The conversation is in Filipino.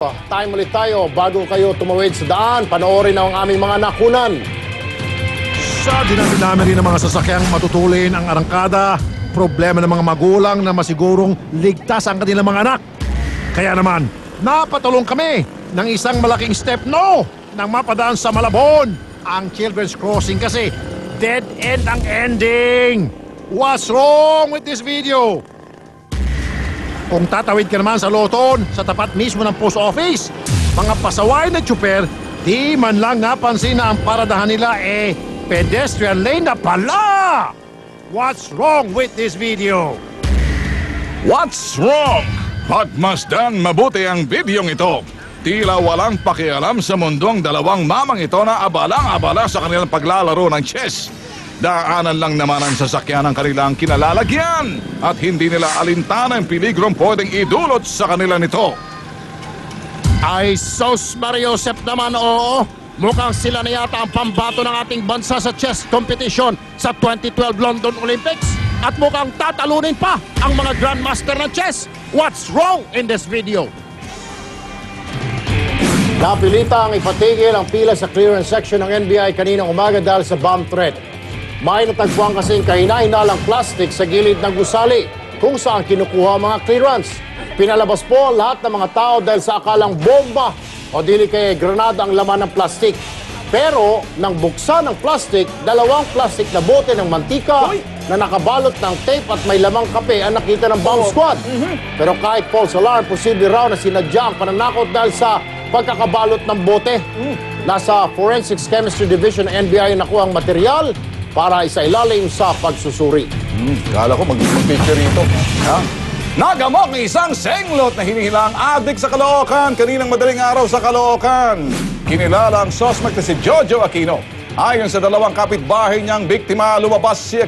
Time ulit tayo bago kayo tumawid sa daan. Panoorin ang aming mga nakunan. Sa dinami-dami rin ng mga sasakyang matutulin ang arangkada, problema ng mga magulang na masigurong ligtas ang kanilang mga anak. Kaya naman, napatulong kami ng isang malaking step nang mapadaan sa Malabon. Ang Children's Crossing kasi dead end ang ending. What's wrong with this video? Kung tatawid ka naman sa Loton, sa tapat mismo ng post office, mga pasaway na tsuper, di man lang napansin na ang paradahan nila pedestrian lane na pala! What's wrong with this video? What's wrong? Pagmasdan mabuti ang bidyong ito. Tila walang pakialam sa mundong dalawang mamang ito na abalang-abala sa kanilang paglalaro ng chess. Daanan lang naman ang sasakyan ng kanilang kinalalagyan at hindi nila alintana ang peligrong pwedeng idulot sa kanila nito. Ay, sos Mariosep naman, oo. Mukhang sila na yata ang pambato ng ating bansa sa chess competition sa 2012 London Olympics. At mukhang tatalunin pa ang mga grandmaster ng chess. What's wrong in this video? Napilita ang ipatigil ang pila sa clearance section ng NBI kaninang umaga dahil sa bomb threat. May natagpuan kasing kahina-hinalang plastic sa gilid ng gusali kung saan kinukuha mga clearance. Pinalabas po lahat ng mga tao dahil sa akalang bomba o dili kay granada ang laman ng plastic. Pero nang buksan ng plastic, dalawang plastic na bote ng mantika na nakabalot ng tape at may lamang kape ang nakita ng bomb squad. Pero kahit false alarm, posible raw na sinadya ang pananakot dahil sa pagkakabalot ng bote. Nasa Forensics Chemistry Division ng NBI nakuha ang material para isailalim sa pagsusuri. Kala ko mag-picture rito. Ha? Nagamok ng isang senglot na hinihilang adik sa Caloocan kaninang madaling araw sa Caloocan. Kinilala ang suspect na si Jojo Aquino. Ayon sa dalawang kapitbahay niyang biktima, lumabas si